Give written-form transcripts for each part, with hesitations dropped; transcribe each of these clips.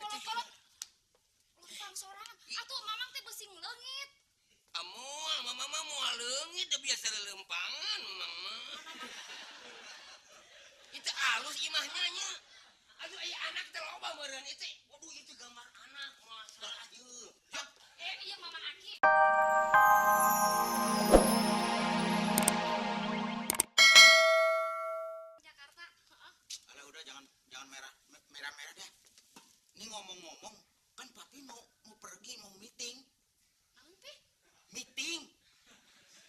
kolot-kolot lempang sorangan atuh mamang teh besing leungit amul mama mah moal leungit da biasa lempangan mamang itu alus imahnya nya aduh aya anak teh loba meureun itu waduh itu gambar anak masalah ieu iya mamang Aki Jakarta Alah udah jangan merah dah. Ini ngomong-ngomong kan papi mau pergi mau meeting. naon teh Meeting.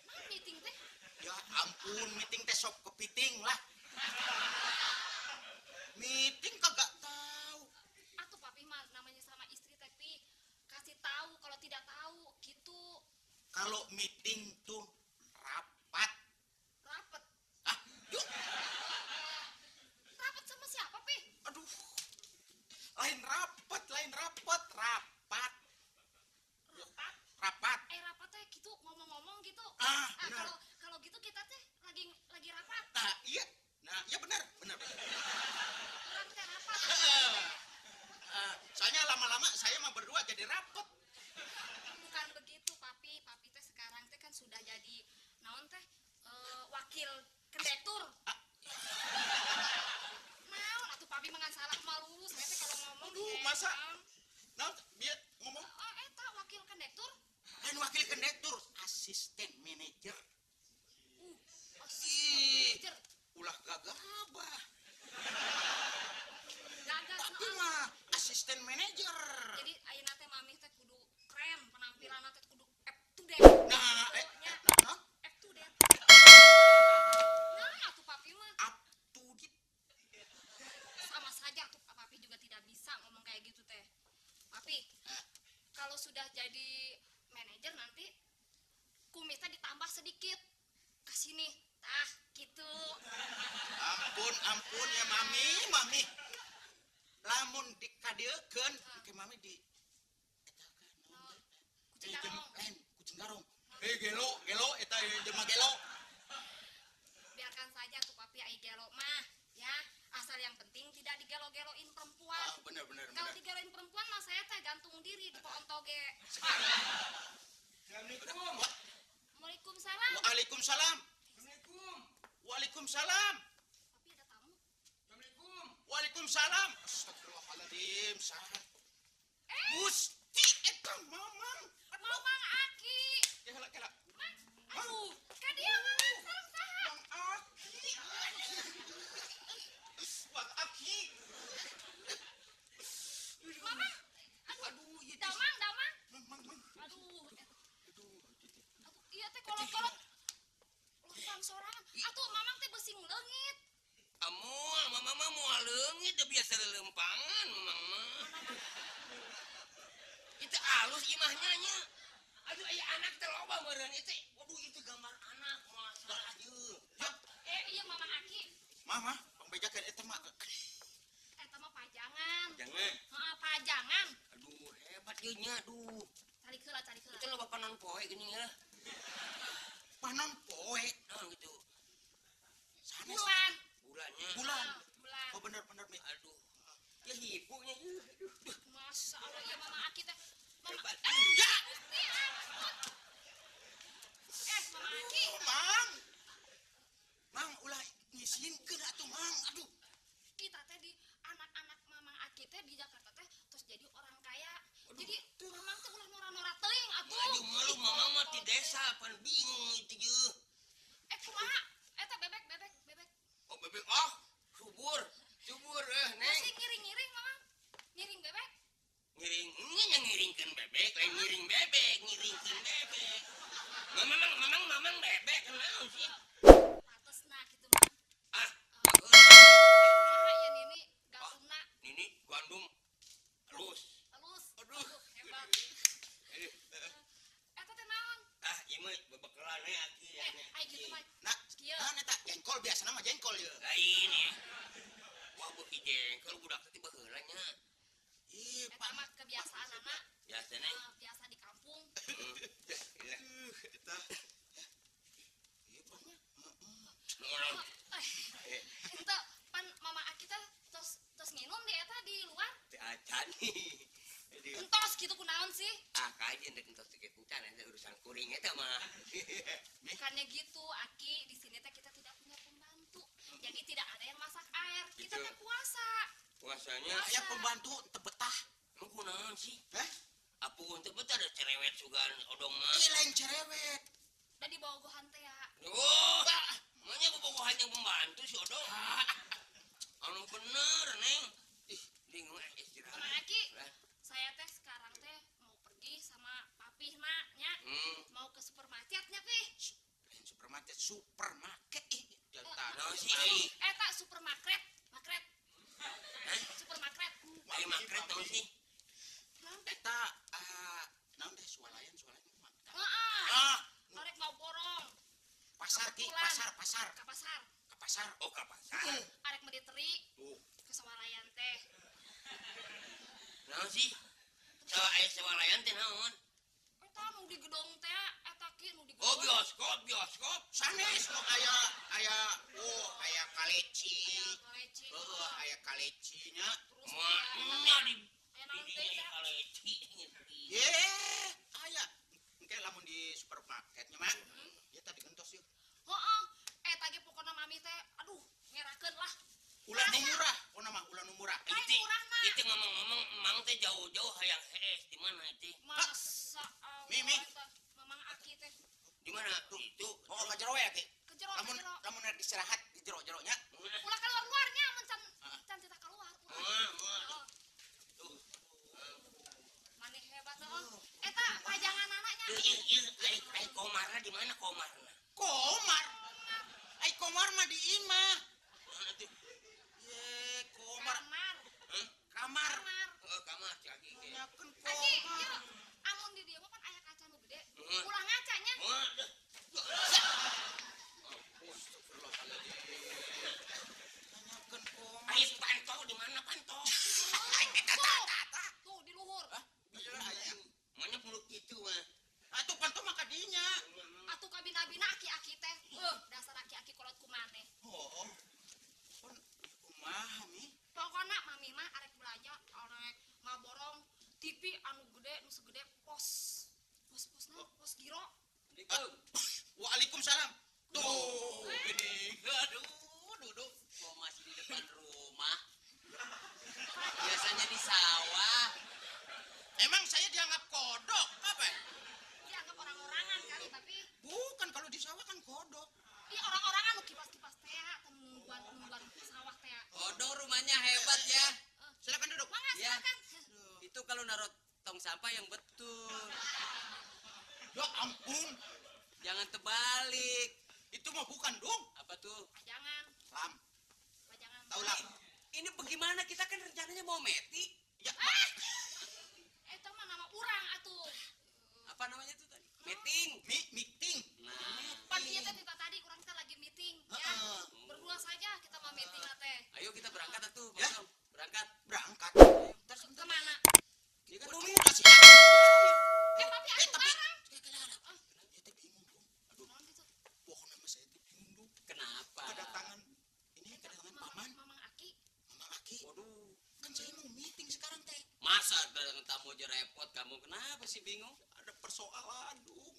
naon meeting teh Ya ampun meeting teh sok kepiting lah. Meeting kagak tahu. atuh papi mah namanya sama istri teh pi kasih tahu kalau tidak tahu gitu Kalau meeting tuh rapat. rapet Ah, yuk. rapet sama siapa pi Aduh. Lain rapat. Rapat. rapat Rapat. rapat teh gitu ngomong-ngomong gitu Benar. kalau gitu kita teh lagi rapat Nah, iya. Nah, ya benar. orang teh rapat Soalnya lama-lama saya mah berdua jadi rapet. bukan begitu papi teh sekarang teh kan sudah jadi naon teh wakil kondektur naon atuh papi mangan salah malu saya teh kalau ngomong Aduh, masa? Nah, biar ngomong eta wakil kondektur dan wakil kondektur asisten manajer. Ih, Ulah gagabah. gagas Tapi naon mah asisten manajer. jadi ayeuna teh mami teh kudu keren penampilanna teh kudu up to date Nah, nya nah, up to date nah atuh papi mah up to date. sama saja tuh papi juga tidak bisa ngomong kayak gitu teh papi kalau sudah jadi manajer nanti kumisnya ditambah sedikit kasih nih gitu Ampun ya mami. Lamun dikadeukeun ke mami di kucing garong kucing garong. Gelo eta jelema gelo. biarkan saja tuh papi ai gelo mah ya asal yang penting tidak digelo-geloin perempuan Bener. kalau digeloin perempuan mah saya teh gantung diri di pohon toge assalamualaikum Waalaikumsalam Waalaikumsalam. Waalaikumsalam. papi ada tamu assalamualaikum Waalaikumsalam. Astagfirullahaladzim. Gusti eta mamang. Mamang Aki Kela. aduh kan dia mamang sareng saha Mang Aki. Mang Aki. mamang Aduh, iya damang Mang. aduh iya teh kolot-kolot lempang sorangan atuh mamang teh besing leungit amul mama mah moal leungit da biasa lempangan mamang mah itu alus imahnya nya aduh aya anak teh loba meureun itu waduh itu gambar anak masalah ieu iya mamang Aki Mama, pangbejakeun eta mah. eta mah pajangan jangan heeh pajangan aduh hebat ieu nya aduh cari keula itu loba panon poe gini ya Panon poe. nah gitu Sanes. bulannya Bulan. bulan Oh bener Mi. aduh ya hibunya masa Allah ya mamang Aki teh mama hebat Ya, Gusti ampun mamang Aki Mang ulah ngisieunkeun atuh Mang. Aduh. kita teh di anak-anak mamang Aki teh di Jakarta teh terus jadi orang kaya jadi mamang teh ulah nora-nora teuing atuh aduh malu mama mah di desa pan bingung itu ye kumaha eta bebek oh bebek subur neng masih ngiring-ngiring mamang ngiring bebek ngiringkeun bebek lain ngiring bebek ngiringkeun bebek mamang bebek naon sih patesna gitu mah bagus kumaha ya nini gasuna ini Bandung halus halus aduh hebat Eh, eta teh naon ieu mah bebekelan Entos gitu kunaon sih? Kajian dek entos tiket encan nanti urusan kuring eta mah. Bukannya gitu, Aki. Di sini teh kita tidak punya pembantu. Jadi tidak ada yang masak air. Kita teh puasa. Puasanya Aya pembantu teu betah. emang kunaon sih? Heh? Apu untuk betul ada cerewet sugan odong mah. Ih lain cerewet. Dan di bawah gohan teh ya. Oh, makanya bobogohan yang pembantu si odong. Anu bener, Neng. Ih, bingung istirahat. Sama Aki, Lah, saya teh sekarang teh mau pergi sama papi nya. Mau ke supermarketnya, Pi. Lain supermarket. Ih, jantan. Naon sih, Ai? Tak supermarket. Supermarket. Ai makret naon sih? Eta naon deh swalayan. Heeh. Arek mau borong. Pasar ki, Kebetulan. pasar. Ke pasar. Ke pasar. Oh, ka pasar. Arek mau diteri Tuh. ke sawalayan teh. Naon sih? Sawa aya sawalayan teh naon? Eta nu di gedung teh, eta ki nu di Oh, gedung. bioskop. Sanes nu aya kaleci. Leci. Aya kalecinya. Terus Nya di aya naon teh teh? kaleci. Ye, aya. Engke lamun di supermarketnya mah. Ya tadi gentos yuk. Heeh. Eta ge pokona mami teh, aduh, ngerakeun lah. Ulah nu murah, oh nama ulah nu murah. Itu ngomong-ngomong emang teh jauh-jauh hayang hees di mana itu? Masa Allah. Mimi. Eta Mamang Aki teh Di mana? Itu. Oh, ka jero ya, Ki. ke jero. Lamun rek istirahat di jero-jeronya. Ulah keluar-luarnya mencan tita keluar. Wah. Maneh hebat heuh. Eta pajangan anaknya. Ai komarna di mana komarna? Komar. Ai komar mah di imah. Mana tuh? Ye, komar. Kamar. Kamar. Oh, kamar cagi. Nyakeun Aki, komar. ieu amun di dieu mah kan aya kaca nu gede. Heeh. Ulah ngacanya. Wah. Nyakeun komar. Ai panto di mana panto? Tuh di luhur. Aya. Mana peluk itu mah? Atuh pantu mah ka dinya. Atuh kabina-bina aki-aki teh. Dasar aki-aki kolot kumaneh. Oh. Pon kumaha mi? Pokona mami mah arek belanja, arek ngaborong TV anu gede nu segede pos. Pos giro. Waalaikumsalam. Tuh, ini. Aduh, duduk kok masih di depan rumah. Biasanya di sawah. Emang saya dianggap kodok apa? Dianggap orang-orangan kali, tapi Bukan, kalau di sawah kan kodok. orang-orangan nu kipas-kipas teh, nungguan sawah teh. Odong rumahnya hebat ya. Silakan duduk. Mangga Ya. silakan. Itu kalau naruh tong sampah yang betul. Ya ampun, Jangan terbalik. itu mah bukan dong. Apa tuh? Pajangan, Lam, pajangan. tahu lam. Ini bagaimana? Kita kan rencananya mau meti. Ya, Eta mah nama urang atuh. Apa namanya tuh tadi? Meeting. meeting. Nah, Papinya teh tita tadi urang teh lagi meeting ya. Heeh. Berdua saja kita mah meeting teh. ayo kita berangkat atuh. Ya. Bang. Berangkat. Berangkat. Kemana? Ya kan Kamu Umi. kasih. Papi atuh tapi bareng. ya teh bingung dong. Aduh, Naon gitu? pokoknya mah saya teh bingung dong. Kenapa? Kedatangan paman, Mamang Aki. Mama Aki. Waduh. Kan saya mau meeting sekarang teh. Masa dengan tamu aja repot kamu? Kenapa sih bingung? Ada persoalan dong.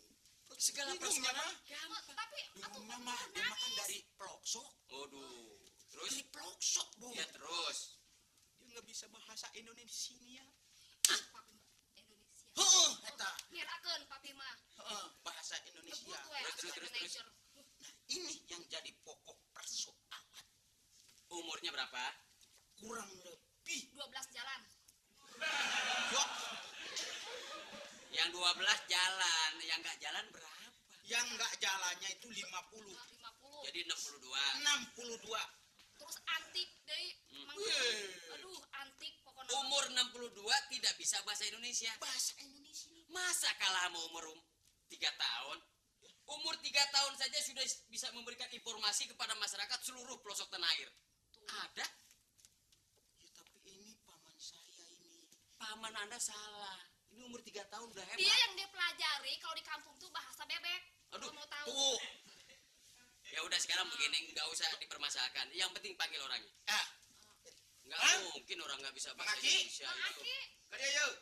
Segala Bingungnya persoalan. mah. Tapi atuh Bingungnya mah dia makan dari pelosok. Waduh. Terus? Dari pelosok dong. Ya terus. Dia nggak bisa bahasa Indonesia. papi Indonesia. Heeh, eta. Ngirakeun papi mah. Heeh, bahasa Indonesia. Ngebut we Terus. manajer. Nah, ini yang jadi pokok persoalan. Umurnya berapa? Kurang lebih 12 jalan. yuk, Yang 12 jalan, yang nggak jalan berapa? yang nggak jalannya itu 50. 50. Jadi 62. 62. Terus antik deui. Mang. Weh. Aduh, antik pokoknya. Umur 62 tidak bisa bahasa Indonesia. Bahasa Indonesia. Masa kalah sama umur 3 tahun? Umur 3 tahun saja sudah bisa memberikan informasi kepada masyarakat seluruh pelosok tanah air. Ada? Ya, tapi ini paman saya ini. Paman Anda salah. Ini umur 3 tahun udah hebat. Dia yang dia pelajari kalau di kampung tuh bahasa bebek. Aduh, Kalau mau tahu. Tuh. Ya udah sekarang begini, nggak usah dipermasalahkan. Yang penting panggil orangnya. Ah, Nggak Hah? mungkin orang nggak bisa Bang bahasa Aki? Indonesia Bang itu. Aki, Kerja yuk.